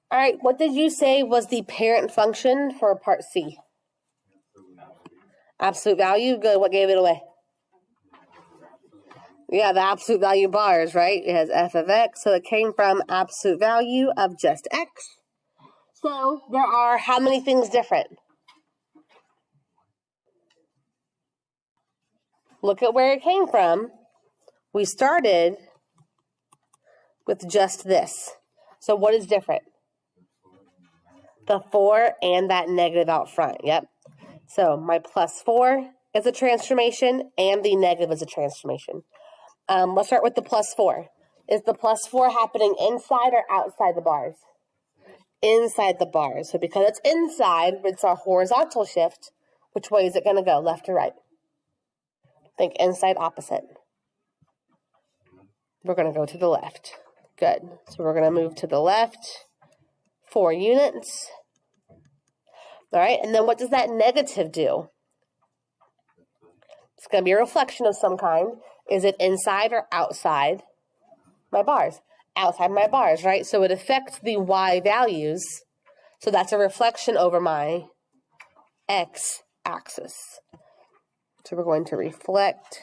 All right, what did you say was the parent function for part C? Absolute value. Good. What gave it away? Yeah, the absolute value bars, right? It has f of x, so it came from absolute value of just x. So there are how many things different? Look at where it came from. We started with just this. So what is different? The 4 and that negative out front. Yep. So my plus 4 is a transformation and the negative is a transformation. Let's start with the plus 4. Is the plus 4 happening inside or outside the bars? Inside the bars. So because it's inside, it's our horizontal shift. Which way is it going to go, left or right? Think inside, opposite. We're going to go to the left. Good. So we're going to move to the left 4 units. All right, and then what does that negative do? It's going to be a reflection of some kind. Is it inside or outside my bars? Outside my bars, right? So it affects the y values. So that's a reflection over my x-axis. So we're going to reflect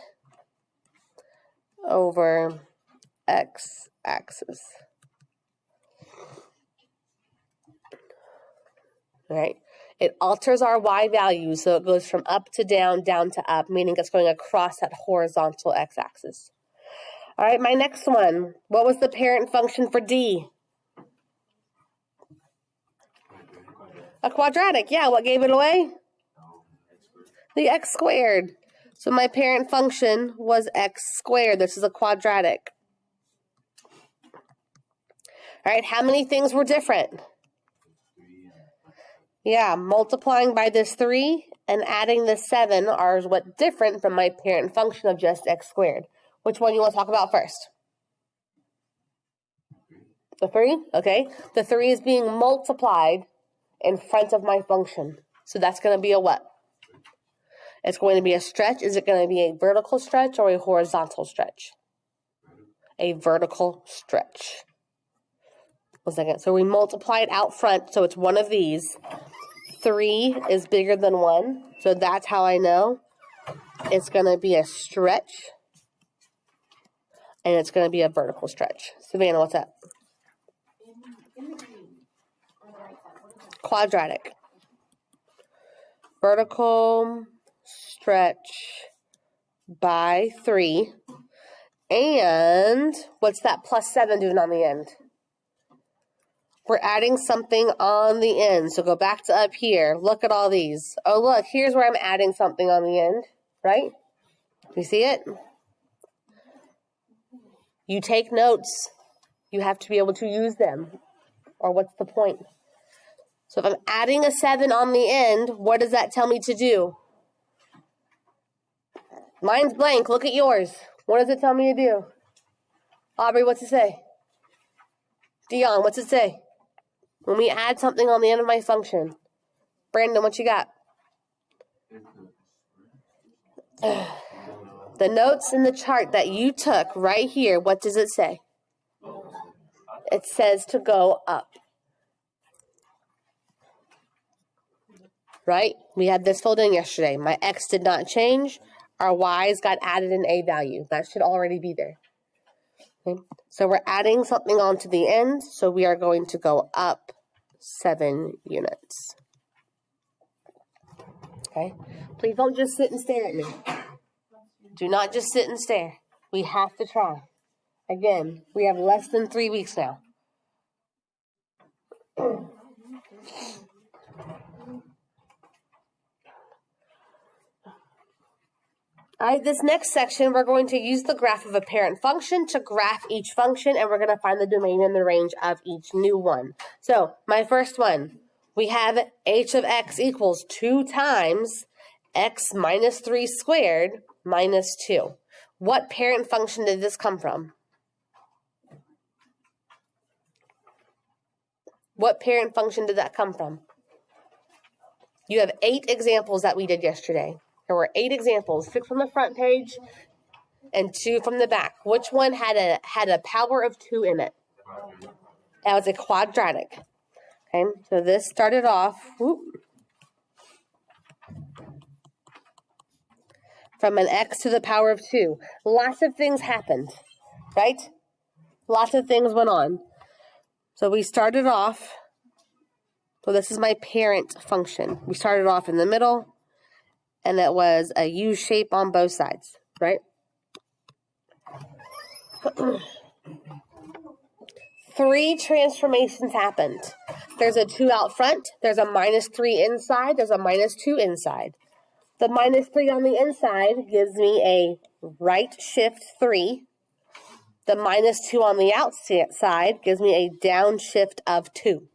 over x-axis. All right. It alters our y value, so it goes from up to down to up, meaning it's going across that horizontal x-axis. All right, my next one. What was the parent function for D? A quadratic. Yeah, what gave it away? The x squared. So my parent function was x squared. This is a quadratic. All right, how many things were different? Yeah, multiplying by this 3 and adding this 7 are what's different from my parent function of just x squared. Which one you want to talk about first? The 3? Okay. The 3 is being multiplied in front of my function. So that's going to be a what? It's going to be a stretch. Is it going to be a vertical stretch or a horizontal stretch? A vertical stretch. 1 second. So we multiply it out front, so it's one of these. 3 is bigger than 1, so that's how I know it's going to be a stretch, and it's going to be a vertical stretch. Savannah, what's that? Quadratic. Vertical stretch by 3. And what's that plus 7 doing on the end? We're adding something on the end. So go back to up here. Look at all these. Oh, look, here's where I'm adding something on the end, right? You see it? You take notes. You have to be able to use them. Or what's the point? So if I'm adding a 7 on the end, what does that tell me to do? Mine's blank. Look at yours. What does it tell me to do? Aubrey, what's it say? Dion, what's it say? When we add something on the end of my function. Brandon, what you got? The notes in the chart that you took right here, what does it say? It says to go up. Right? We had this filled in yesterday. My x did not change. Our y's got added an a value. That should already be there. Okay. So we're adding something onto the end, so we are going to go up 7 units. Okay? Please don't just sit and stare at me. Do not just sit and stare. We have to try. Again, we have less than 3 weeks now. All right, this next section, we're going to use the graph of a parent function to graph each function, and we're going to find the domain and the range of each new one. So, my first one, we have h of x equals 2 times x minus 3 squared minus 2. What parent function did this come from? What parent function did that come from? You have 8 examples that we did yesterday. There were 8 examples, 6 from the front page and 2 from the back. Which one had a power of 2 in it? That was a quadratic. Okay, so this started off from an x to the power of 2. Lots of things happened, right? Lots of things went on. So we started off, so this is my parent function. We started off in the middle, and it was a U shape on both sides, right? 3 transformations happened. There's a 2 out front, there's a -3 inside, there's a -2 inside. The -3 on the inside gives me a right shift 3. The -2 on the outside gives me a downshift of 2.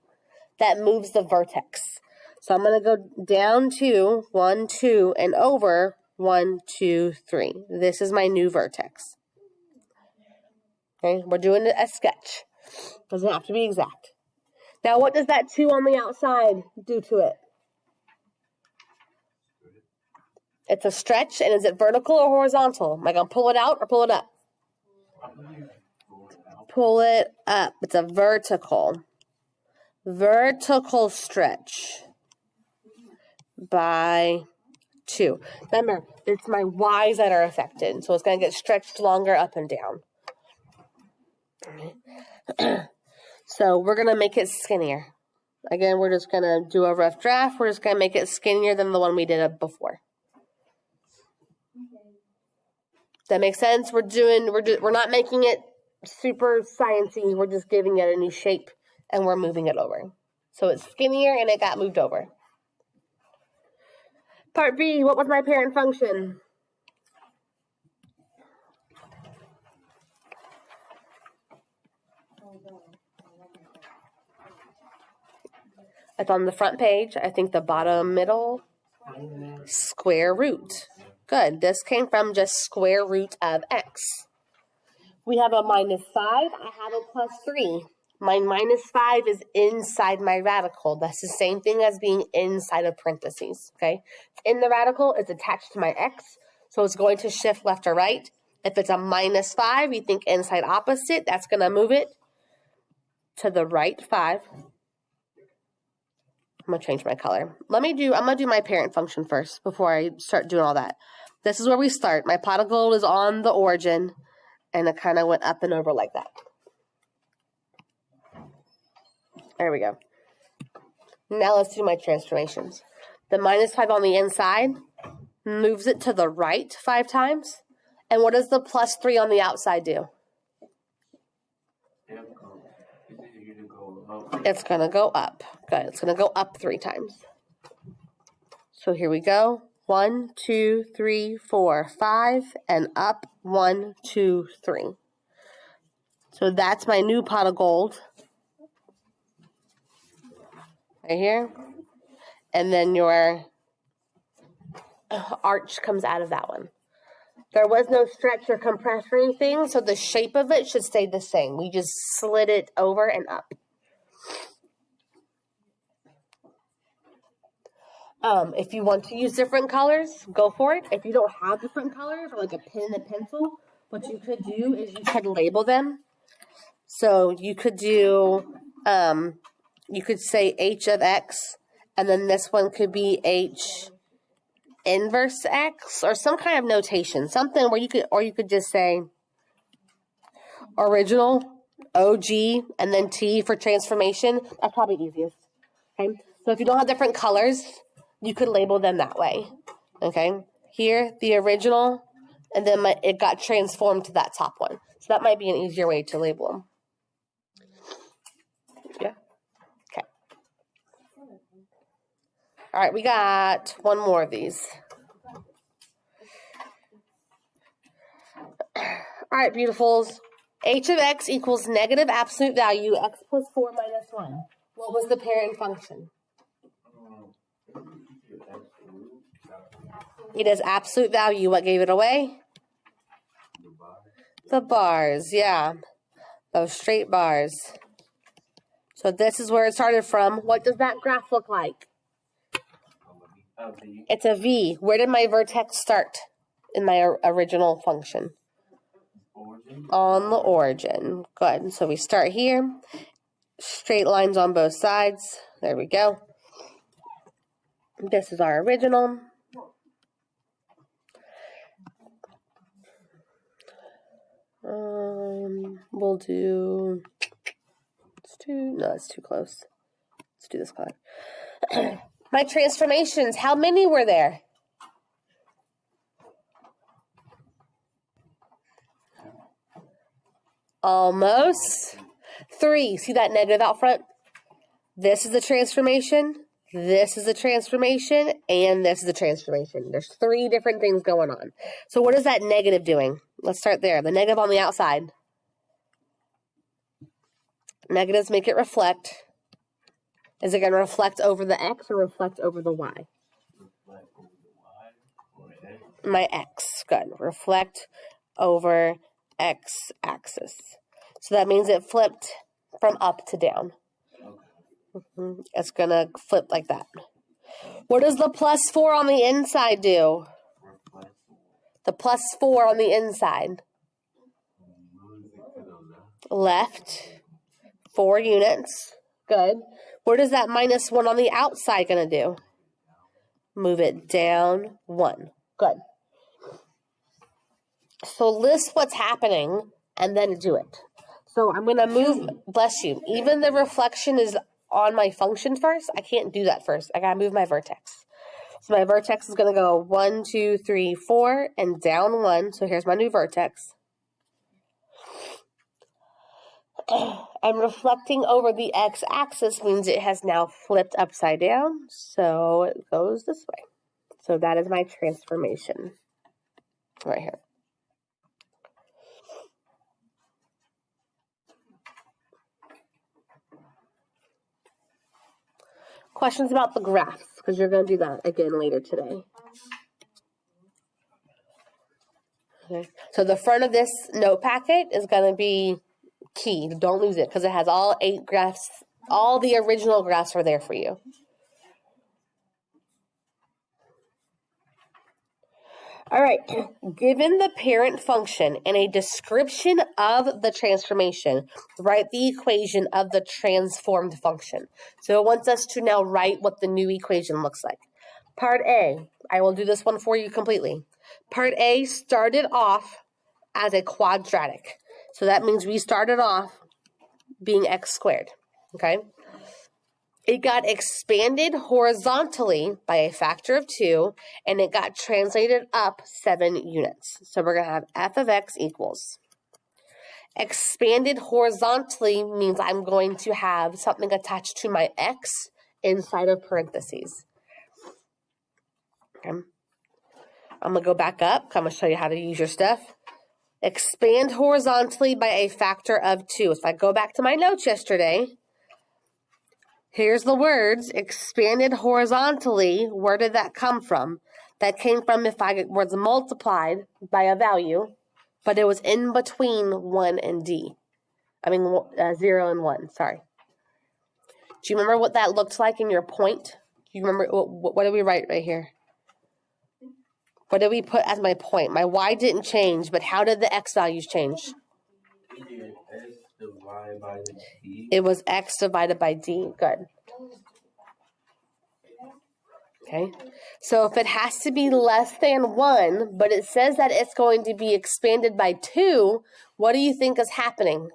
That moves the vertex. So I'm going to go down 2, 1, 2, and over 1, 2, 3. This is my new vertex. Okay, we're doing a sketch. Doesn't have to be exact. Now, what does that 2 on the outside do to it? It's a stretch, and is it vertical or horizontal? Am I going to pull it out or pull it up? Pull it up. It's a vertical stretch by 2. Remember, it's my y's that are affected, so it's going to get stretched longer up and down. So we're going to make it skinnier. Again, we're just going to do a rough draft. We're just going to make it skinnier than the one we did before. That makes sense? We're not making it super sciencey. We're just giving it a new shape, and we're moving it over. So it's skinnier, and it got moved over. Part B, what was my parent function? It's on the front page. I think the bottom middle. Square root. Good. This came from just square root of x. We have a -5. I have a +3. My -5 is inside my radical. That's the same thing as being inside of parentheses, okay? In the radical, it's attached to my x, so it's going to shift left or right. If it's a -5, you think inside opposite, that's going to move it to the right 5. I'm going to change my color. I'm going to do my parent function first before I start doing all that. This is where we start. My pot of gold is on the origin, and it kind of went up and over like that. There we go. Now let's do my transformations. The -5 on the inside moves it to the right 5 times. And what does the +3 on the outside do? It's going to go up. Good. It's going to go up 3 times. So here we go. 1, 2, 3, 4, 5, and up 1, 2, 3. So that's my new pot of gold. Right here. And then your arch comes out of that one. There was no stretch or compress or anything, so the shape of it should stay the same. We just slid it over and up. If you want to use different colors, go for it. If you don't have different colors, or like a pen and a pencil, what you could do is you could label them. So you could do, you could say h of x, and then this one could be h inverse x, or some kind of notation, something where you could just say original, OG, and then T for transformation. That's probably easiest. Okay, so if you don't have different colors, you could label them that way. Okay, here, the original, and then it got transformed to that top one. So that might be an easier way to label them. Yeah. Okay. All right, we got one more of these. All right, beautifuls. H of x equals negative absolute value, x plus 4 minus 1. What was the parent function? It is absolute value. What gave it away? The bars, yeah. Those straight bars. So this is where it started from. What does that graph look like? It's a V. Where did my vertex start in my original function? On the origin. Good. So we start here. straight lines on both sides. There we go. This is our original. We'll do, it's too close. Let's do this color. My transformations, how many were there? Almost 3. See that negative out front? This is the transformation, this is the transformation, and this is the transformation. There's 3 different things going on. So what is that negative doing? Let's start there. The negative on the outside. Negatives make it reflect. Is it going to reflect over the x or reflect over the y? Reflect over the y or x. My x. Good. Reflect over x-axis. So that means it flipped from up to down. Okay. It's going to flip like that. What does the +4 on the inside do? Reflect The +4 on the inside. move it to the left. Left. 4 units. Good. What is that -1 on the outside going to do? Move it down 1. Good. So list what's happening and then do it. So I'm going to move, bless you, even the reflection is on my function first. I can't do that first. I got to move my vertex. So my vertex is going to go 1, 2, 3, 4 and down 1. So here's my new vertex. And reflecting over the x-axis means it has now flipped upside down. So it goes this way. So that is my transformation right here. Questions about the graphs, because you're going to do that again later today. Okay. So the front of this note packet is going to be key. Don't lose it because it has all 8 graphs. All the original graphs are there for you. All right. Given the parent function and a description of the transformation, write the equation of the transformed function. So it wants us to now write what the new equation looks like. Part A, I will do this one for you completely. Part A started off as a quadratic. So that means we started off being x squared, okay? It got expanded horizontally by a factor of 2, and it got translated up 7 units. So we're going to have f of x equals. Expanded horizontally means I'm going to have something attached to my x inside of parentheses. Okay. I'm going to go back up. I'm going to show you how to use your stuff. Expand horizontally by a factor of 2. If I go back to my notes yesterday, here's the words, expanded horizontally. Where did that come from? That came from if I was multiplied by a value, but it was in between 1 and D. 0 and 1, sorry. Do you remember what that looked like in your point? Do you remember, what did we write right here? What did we put as my point? My y didn't change, but how did the x values change? S divided by D. It was x divided by D. Good. Okay. So if it has to be less than 1, but it says that it's going to be expanded by 2, what do you think is happening?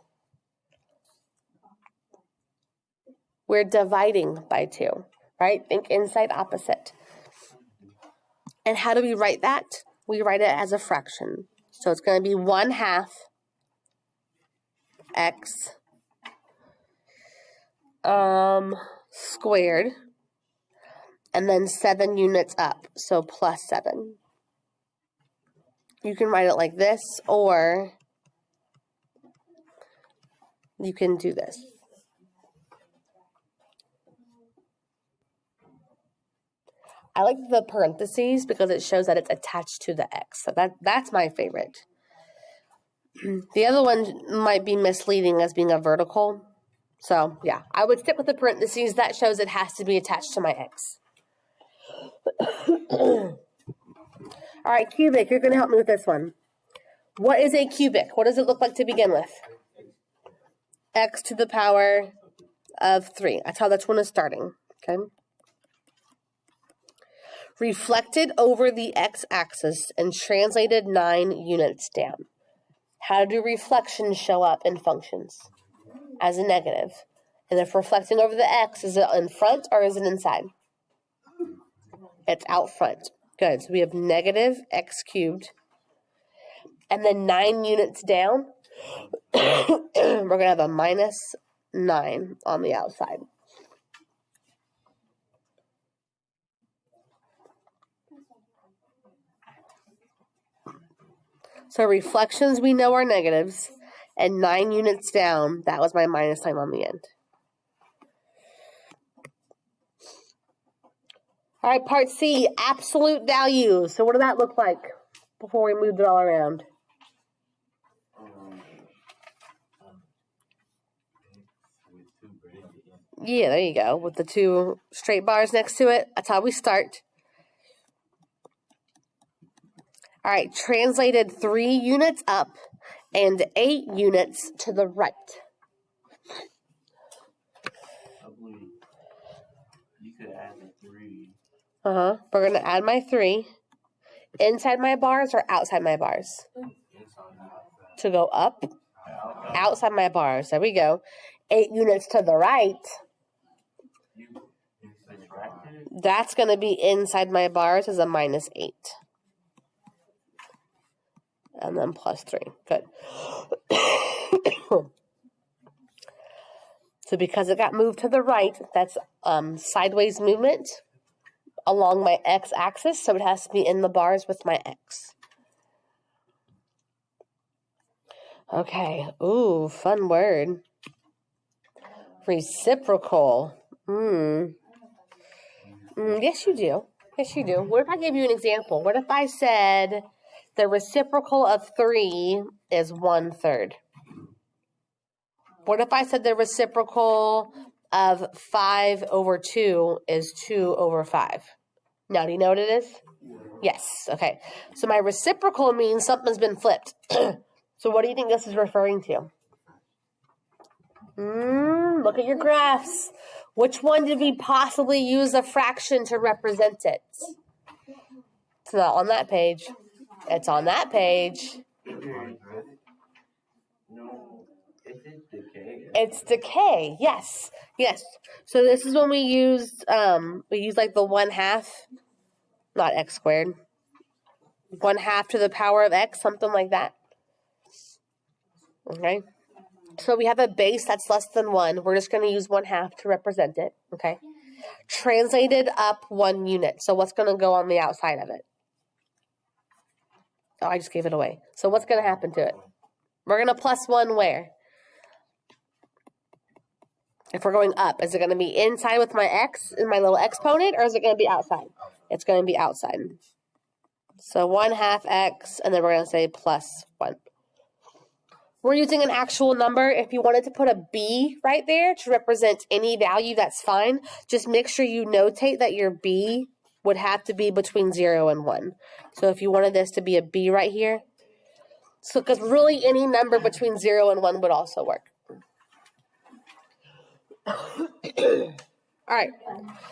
We're dividing by 2, right? Think inside opposite. And how do we write that? We write it as a fraction. So it's going to be 1/2 x squared, and then 7 units up, so plus 7. You can write it like this, or you can do this. I like the parentheses because it shows that it's attached to the x. So that's my favorite. The other one might be misleading as being a vertical. So, yeah, I would stick with the parentheses. That shows it has to be attached to my x. All right, cubic, you're going to help me with this one. What is a cubic? What does it look like to begin with? X to the power of 3. That's how this one is starting. Okay. Reflected over the x-axis and translated 9 units down. How do reflections show up in functions? As a negative. And if reflecting over the x, is it in front or is it inside? It's out front. Good. So we have negative x cubed. And then 9 units down, we're going to have a minus 9 on the outside. So reflections we know are negatives, and 9 units down, that was my minus sign on the end. All right, part C, absolute values. So what did that look like before we moved it all around? Yeah, there you go, with the 2 straight bars next to it. That's how we start. All right, translated 3 units up and 8 units to the right. You could add the 3. We're going to add my 3 inside my bars or outside my bars? To go up, outside my bars. There we go. 8 units to the right. That's going to be inside my bars as a minus 8. And then plus 3. Good. So because it got moved to the right, that's sideways movement along my x-axis. So it has to be in the bars with my x. Okay. Ooh, fun word. Reciprocal. Yes, you do. Yes, you do. What if I gave you an example? What if I said the reciprocal of 3 is 1/3? What if I said the reciprocal of 5/2 is 2/5? Now, do you know what it is? Yes. Okay. So my reciprocal means something's been flipped. So what do you think this is referring to? Look at your graphs. Which one did we possibly use a fraction to represent it? It's not on that page. It's on that page. No, it's decay. It's decay. Yes. Yes. So this is when we used like the 1/2, not x squared. 1/2 to the power of x, something like that. Okay. So we have a base that's less than 1. We're just going to use 1/2 to represent it. Okay. Translated up 1 unit. So what's going to go on the outside of it? Oh, I just gave it away. So what's going to happen to it? We're going to plus 1 where? If we're going up, is it going to be inside with my x in my little exponent, or is it going to be outside? It's going to be outside. So 1/2 x, and then we're going to say plus 1. We're using an actual number. If you wanted to put a b right there to represent any value, that's fine. Just make sure you notate that your b would have to be between 0 and 1. So if you wanted this to be a b right here, so because really any number between 0 and 1 would also work. All right,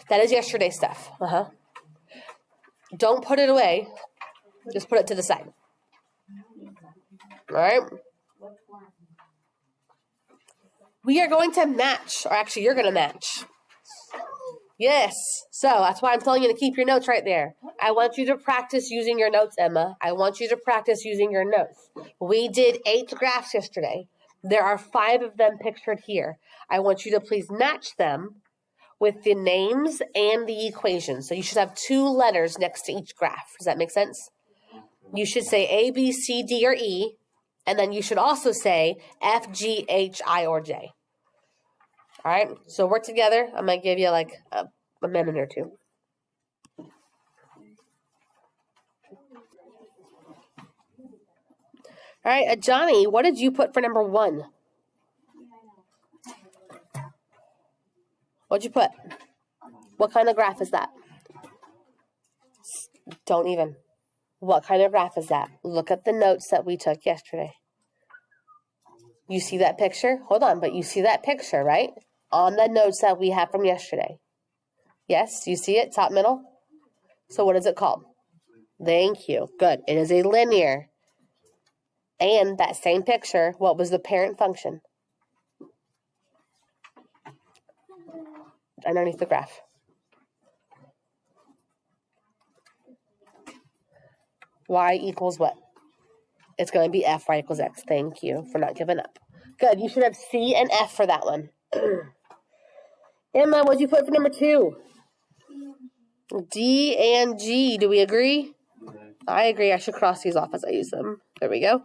that is yesterday's stuff. Don't put it away. Just put it to the side. All right. We are going to match, or actually you're going to match. Yes. So that's why I'm telling you to keep your notes right there. I want you to practice using your notes, Emma. I want you to practice using your notes. We did 8 graphs yesterday. There are 5 of them pictured here. I want you to please match them with the names and the equations. So you should have 2 letters next to each graph. Does that make sense? You should say A, B, C, D, or E. And then you should also say F, G, H, I, or J. All right, so work together. I'm going to give you like a minute or 2. All right, Johnny, what did you put for number 1? What'd you put? What kind of graph is that? Don't even. What kind of graph is that? Look at the notes that we took yesterday. You see that picture? Hold on, but you see that picture, right? on the notes that we have from yesterday. Yes, do you see it? Top middle? So what is it called? Thank you. Good. It is a linear. And that same picture, what was the parent function? Underneath the graph. Y equals what? It's going to be F, Y equals X. Thank you for not giving up. Good. You should have C and F for that one. Emma, what'd you put for number 2? D and G. Do we agree? I agree. I should cross these off as I use them. There we go.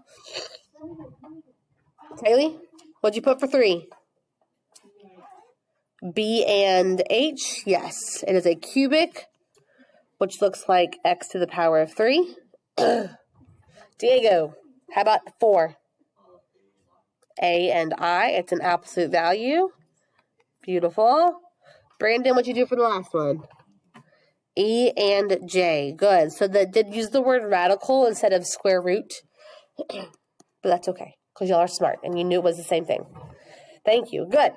Haley, what'd you put for 3? B and H. Yes, it is a cubic, which looks like x to the power of 3. Diego, how about 4? A and I. It's an absolute value. Beautiful. Brandon, what'd you do for the last one? E and J. Good. So that did use the word radical instead of square root. But that's okay, because y'all are smart and you knew it was the same thing. Thank you. Good.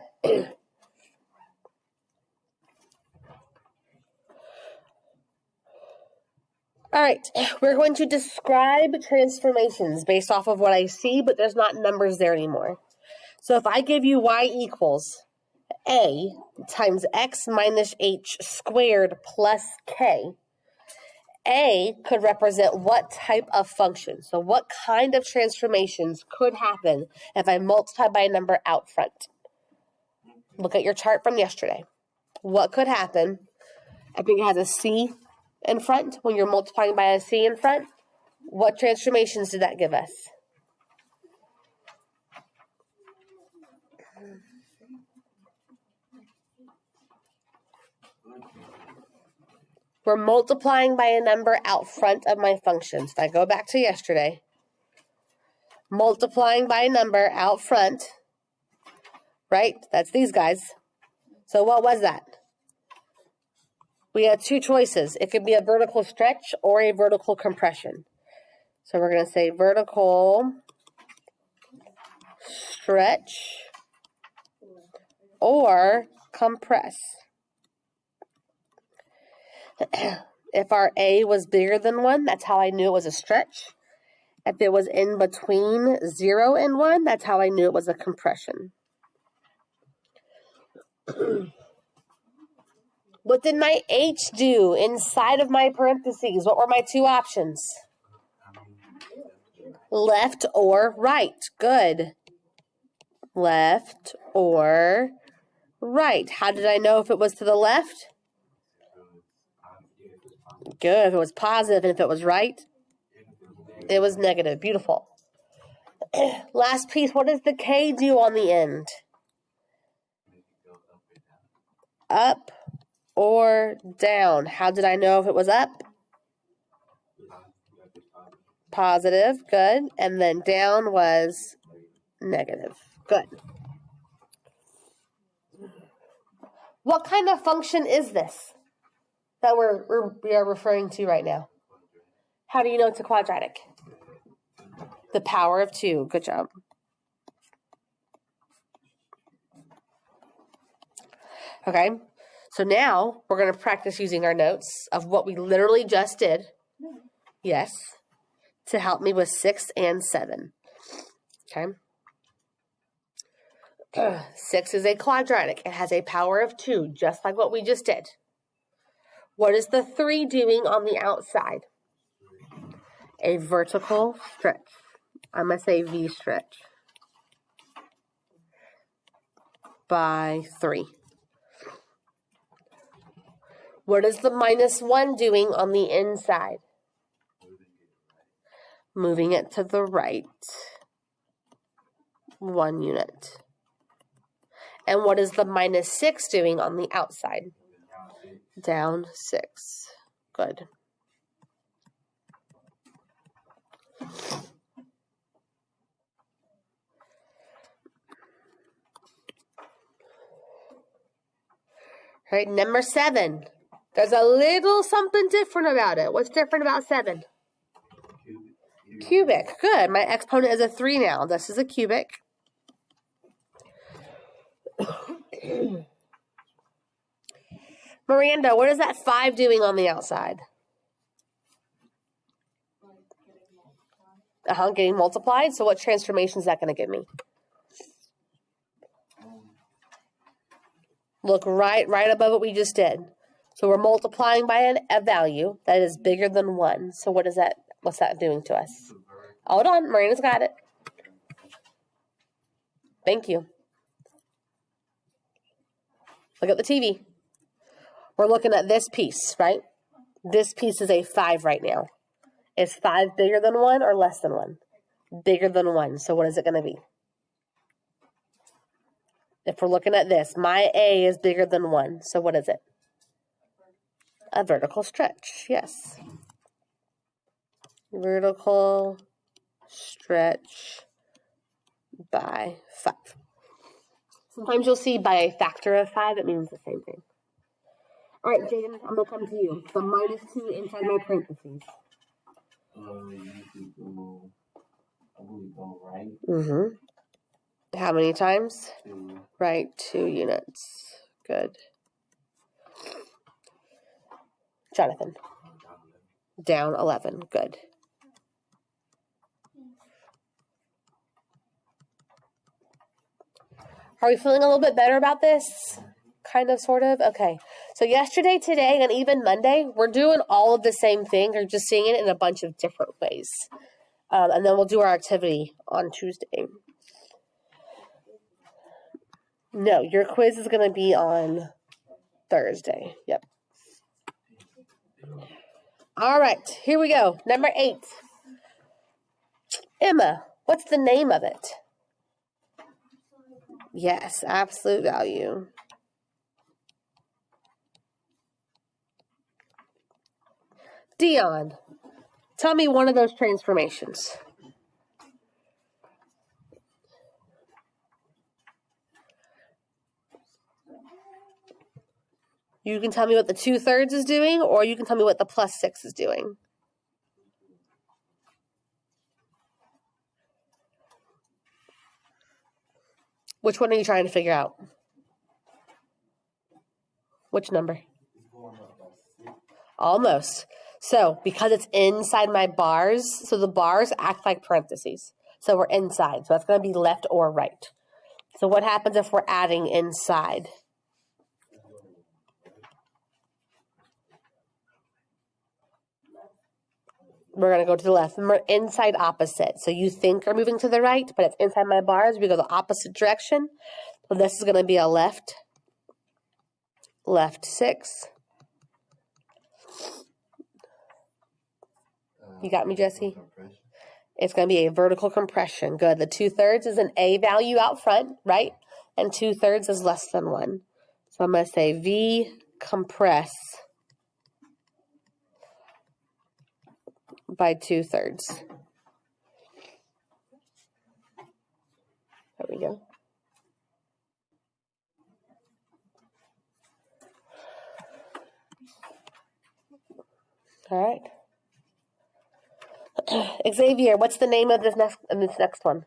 All right, we're going to describe transformations based off of what I see, but there's not numbers there anymore. So if I give you y equals a times x minus h squared plus k, a could represent what type of function? So what kind of transformations could happen if I multiply by a number out front? Look at your chart from yesterday. What could happen? I think it has a c in front. When you're multiplying by a c in front, what transformations did that give us? We're multiplying by a number out front of my functions. If I go back to yesterday, multiplying by a number out front, right? That's these guys. So what was that? We had 2 choices. It could be a vertical stretch or a vertical compression. So we're going to say vertical stretch or compress. If our A was bigger than 1, that's how I knew it was a stretch. If it was in between 0 and 1, that's how I knew it was a compression. What did my H do inside of my parentheses? What were my 2 options? Left or right. Good. Left or right. How did I know if it was to the left? Good. If it was positive and if it was right, it was negative. Beautiful. Last piece. What does the K do on the end? Up or down. How did I know if it was up? Positive. Good. And then down was negative. Good. What kind of function is this that we are referring to right now? How do you know it's a quadratic? The power of 2. Good job. Okay. So now we're going to practice using our notes of what we literally just did. Yes. To help me with 6 and 7. Okay. 6 is a quadratic. It has a power of 2, just like what we just did. What is the 3 doing on the outside? A vertical stretch. I'm going to say V stretch by 3. What is the minus 1 doing on the inside? Moving it to the right. 1 unit. And what is the minus 6 doing on the outside? Down 6. Good. All right, number 7. There's a little something different about it. What's different about 7? Cubic. Good. My exponent is a 3 now. This is a cubic. Miranda, what is that 5 doing on the outside? Getting multiplied. So what transformation is that going to give me? Look right above what we just did. So we're multiplying by a value that is bigger than 1. So what's that doing to us? Hold on, Miranda's got it. Thank you. Look at the TV. We're looking at this piece, right? This piece is a 5 right now. Is 5 bigger than 1 or less than 1? Bigger than 1. So what is it going to be? If we're looking at this, my A is bigger than 1. So what is it? A vertical stretch, yes. Vertical stretch by 5. Sometimes you'll see by a factor of 5, it means the same thing. All right, Jaden, I'm going to come to you. The -2 inside my parentheses. You could go, I believe, go right. Mm-hmm. How many times? 2. Right, 2 units. Good. Jonathan. Down 11. Good. Are we feeling a little bit better about this? Kind of, sort of? Okay. So yesterday, today, and even Monday, we're doing all of the same thing. We're just seeing it in a bunch of different ways. And then we'll do our activity on Tuesday. No, your quiz is going to be on Thursday. Yep. All right. Here we go. Number 8. Emma, what's the name of it? Yes, absolute value. Dion, tell me one of those transformations. You can tell me what the 2/3 is doing, or you can tell me what the +6 is doing. Which one are you trying to figure out? Which number? Almost. So, because it's inside my bars, so the bars act like parentheses. So we're inside. So that's going to be left or right. So what happens if we're adding inside? We're going to go to the left. Remember, inside opposite. So you think you're moving to the right, but it's inside my bars. We go the opposite direction. So this is going to be a left. Left 6. You got me, Jesse? It's going to be a vertical compression. Good. The 2/3 is an A value out front, right? And 2/3 is less than 1. So I'm going to say V compress by 2/3. There we go. All right. Xavier, what's the name of this next one?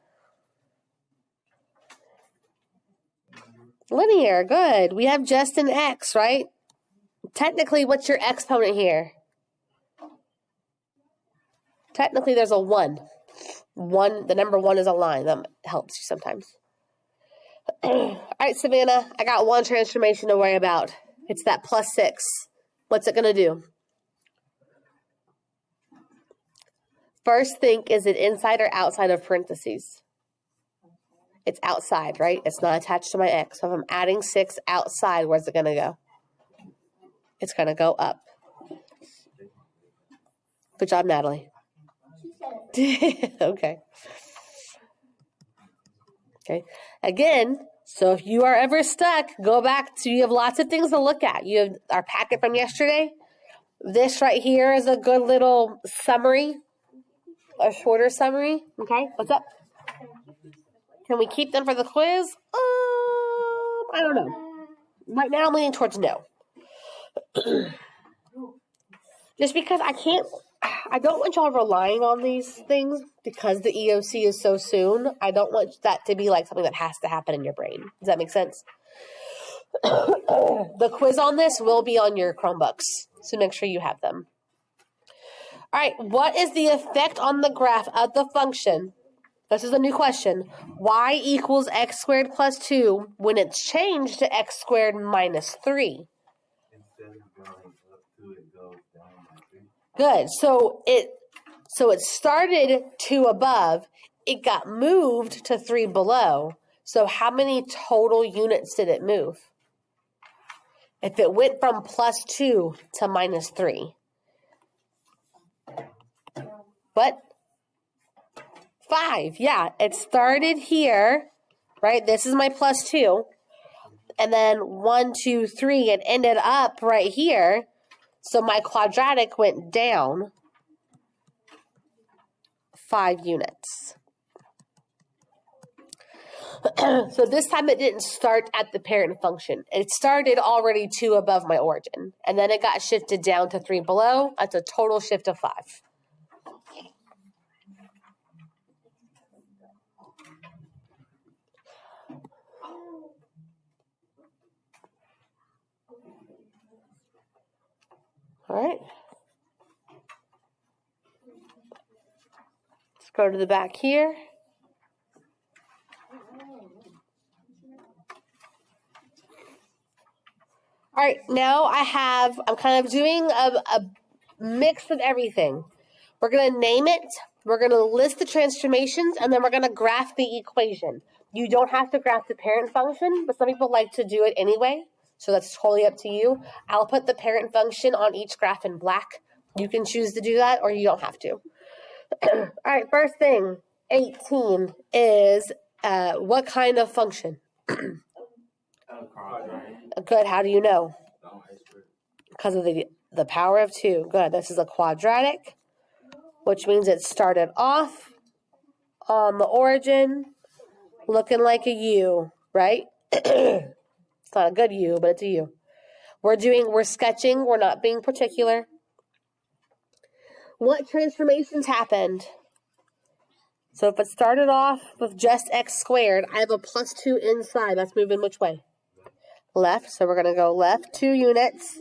Linear, good. We have just an x, right? Technically, what's your exponent here? Technically, there's a 1. The number 1 is a line. That helps you sometimes. All right, Savannah, I got one transformation to worry about. It's that +6. What's it going to do? First, think, is it inside or outside of parentheses? It's outside, right? It's not attached to my x. So if I'm adding 6 outside, where's it going to go? It's going to go up. Good job, Natalie. Okay. Okay. Again, so if you are ever stuck, go back to, you have lots of things to look at. You have our packet from yesterday. This right here is a good little summary, a shorter summary. Okay, what's up? Can we keep them for the quiz? I don't know. Right now I'm leaning towards no. Just because I don't want y'all relying on these things because the EOC is so soon. I don't want that to be like something that has to happen in your brain. Does that make sense? The quiz on this will be on your Chromebooks, so make sure you have them. All right, what is the effect on the graph of the function? This is a new question. Y equals x squared plus 2 when it's changed to x squared minus 3. Instead of going up 2, it goes down by 3. Good. So it started 2 above. It got moved to 3 below. So how many total units did it move? If it went from plus 2 to minus 3. What? 5. Yeah, it started here, right? This is my plus 2. And then 1, 2, 3, it ended up right here. So my quadratic went down 5 units. So this time it didn't start at the parent function. It started already 2 above my origin. And then it got shifted down to 3 below. That's a total shift of 5. All right. Let's go to the back here. All right, now I'm kind of doing a mix of everything. We're going to name it, we're going to list the transformations, and then we're going to graph the equation. You don't have to graph the parent function, but some people like to do it anyway, so that's totally up to you. I'll put the parent function on each graph in black. You can choose to do that, or you don't have to. All right, first thing, 18 is what kind of function? Good, how do you know? Because of the power of 2. Good, this is a quadratic, which means it started off on the origin looking like a U, right? It's not a good U, but it's a U. We're sketching, we're not being particular. What transformations happened? So if it started off with just x squared, I have a plus 2 inside. That's moving which way? Left. So we're going to go left 2 units.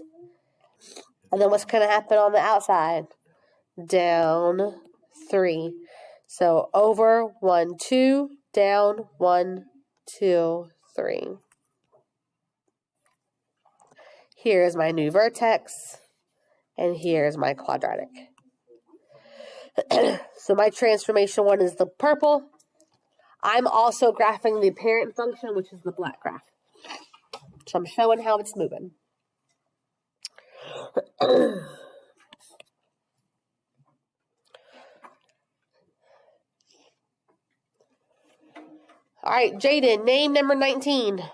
And then what's going to happen on the outside? Down 3. So over 1, 2, down 1, 2, 3. Here's my new vertex. And here's my quadratic. So my transformation 1 is the purple. I'm also graphing the parent function, which is the black graph. So I'm showing how it's moving. All right, Jaden, name number 19. Is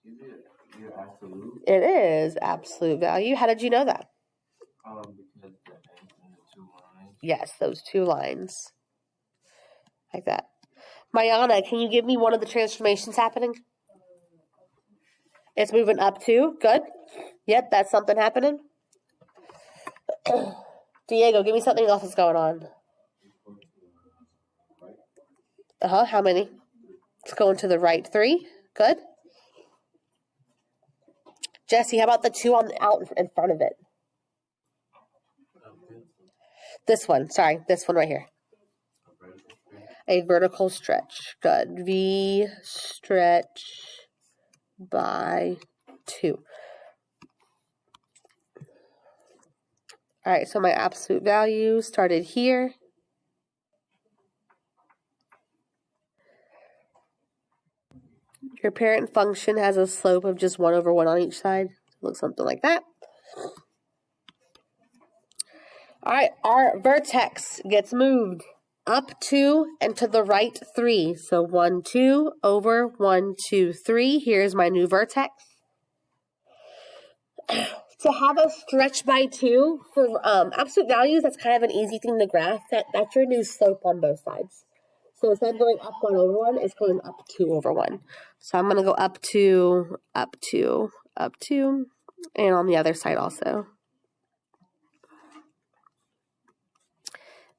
it your absolute? It is absolute value. How did you know that? Because the X and the 2 lines. Yes, those 2 lines. Like that. Mayana, can you give me one of the transformations happening? It's moving up 2. Good. Yep, that's something happening. Diego, give me something else that's going on. How many? It's going to the right 3. Good. Jesse, how about the 2 out in front of it? This one. Sorry, this one right here. A vertical stretch. Good. V stretch by 2. All right, so my absolute value started here. Your parent function has a slope of just 1 over 1 on each side. It looks something like that. All right, our vertex gets moved up 2 and to the right 3. So 1, 2 over 1, 2, 3. Here's my new vertex. To have a stretch by 2 for absolute values, that's kind of an easy thing to graph. That's your new slope on both sides. So instead of going up 1 over 1, it's going up 2 over 1. So I'm going to go up 2, up 2, up 2, and on the other side also.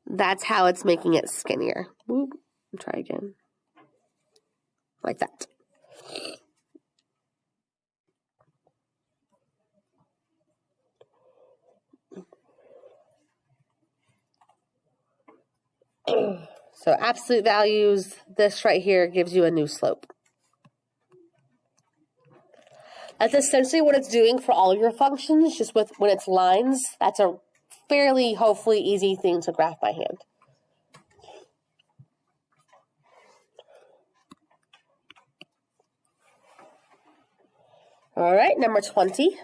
That's how it's making it skinnier. Whoop. Try again. like that. So absolute values, this right here gives you a new slope. That's essentially what it's doing for all your functions, just with when it's lines. That's a fairly, hopefully, easy thing to graph by hand. All right, number 20.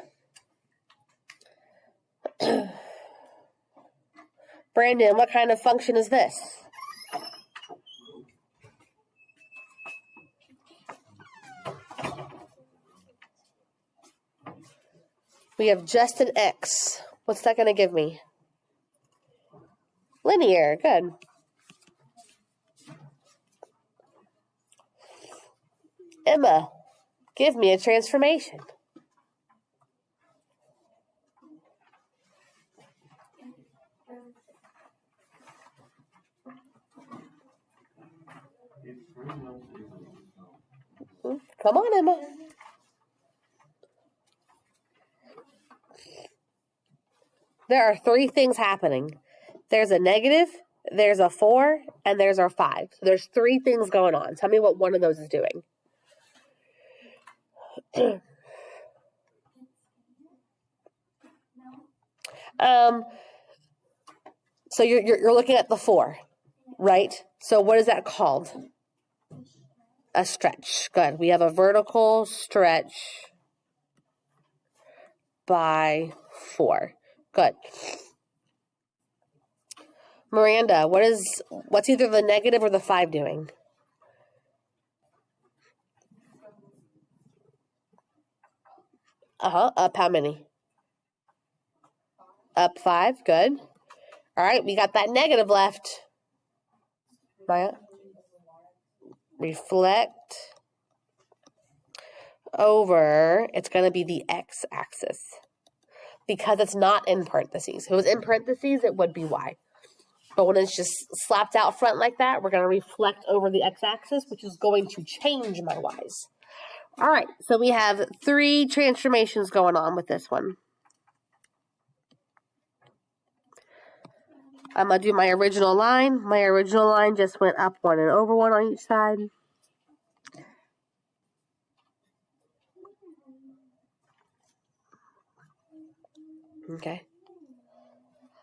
Brandon, what kind of function is this? We have just an x. What's that going to give me? Linear, good. Emma, give me a transformation. Come on, Emma. There are three things happening. There's a negative, there's a 4, and there's our 5. So there's three things going on. Tell me what one of those is doing. So you're looking at the 4, right? So what is that called? A stretch. Good. We have a vertical stretch by 4. Good. Miranda, what's either the negative or the 5 doing? Up how many? Up 5. Good. All right, we got that negative left. Maya? Reflect over, it's going to be the x-axis. Because it's not in parentheses. If it was in parentheses, it would be y. But when it's just slapped out front like that, we're going to reflect over the x-axis, which is going to change my y's. All right, so we have 3 transformations going on with this one. I'm going to do my original line. My original line just went up 1 and over 1 on each side. Okay.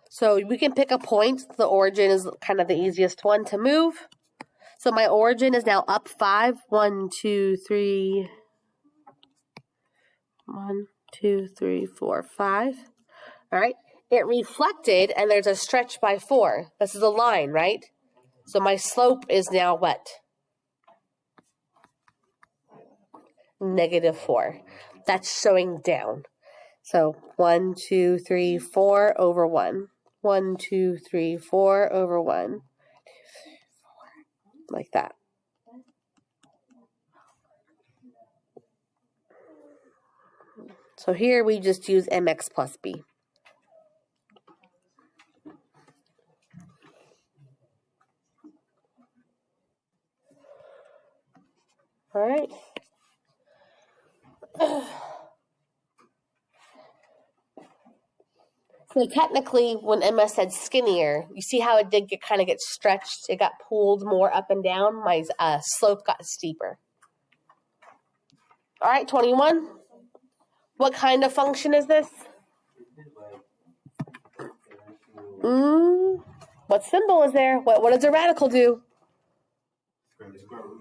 So we can pick a point. The origin is kind of the easiest one to move. So my origin is now up 5. 1, 2, 3. 1, 2, 3, 4, 5. All right. It reflected, and there's a stretch by 4. This is a line, right? So my slope is now what? -4. That's showing down. So 1, 2, 3, 4 over 1. 1, 2, 3, 4 over 1. Like that. So here we just use mx plus b. All right. So technically, when Emma said skinnier, you see how it did kind of get stretched? It got pulled more up and down. My slope got steeper. All right, 21. What kind of function is this? What symbol is there? What does a radical do?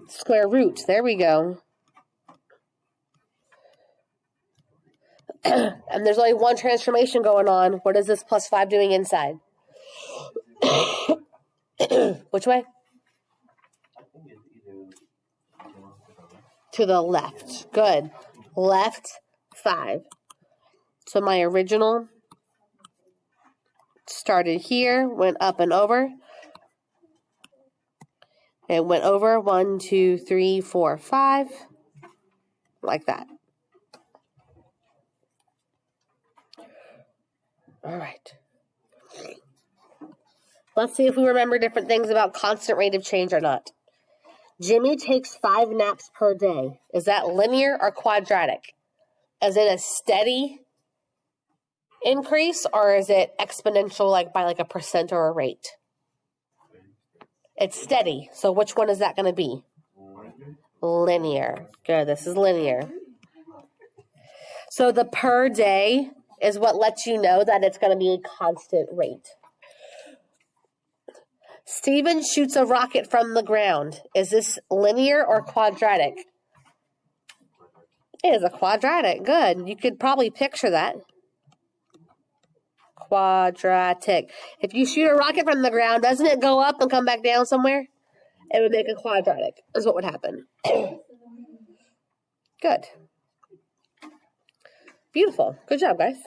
Square root. There we go. And there's only one transformation going on. What is this plus 5 doing inside? Which way? To the left. Good. Left 5. So my original started here, went up and over. It went over 1, 2, 3, 4, 5. Like that. All right. Let's see if we remember different things about constant rate of change or not. Jimmy takes 5 naps per day. Is that linear or quadratic? Is it a steady increase or is it exponential, like by like a percent or a rate? It's steady. So which one is that going to be? Linear. Good. This is linear. So the per day is what lets you know that it's going to be a constant rate. Steven shoots a rocket from the ground. Is this linear or quadratic? It is a quadratic. Good. You could probably picture that. Quadratic. If you shoot a rocket from the ground, doesn't it go up and come back down somewhere? It would make a quadratic, is what would happen. Good. Beautiful. Good job, guys.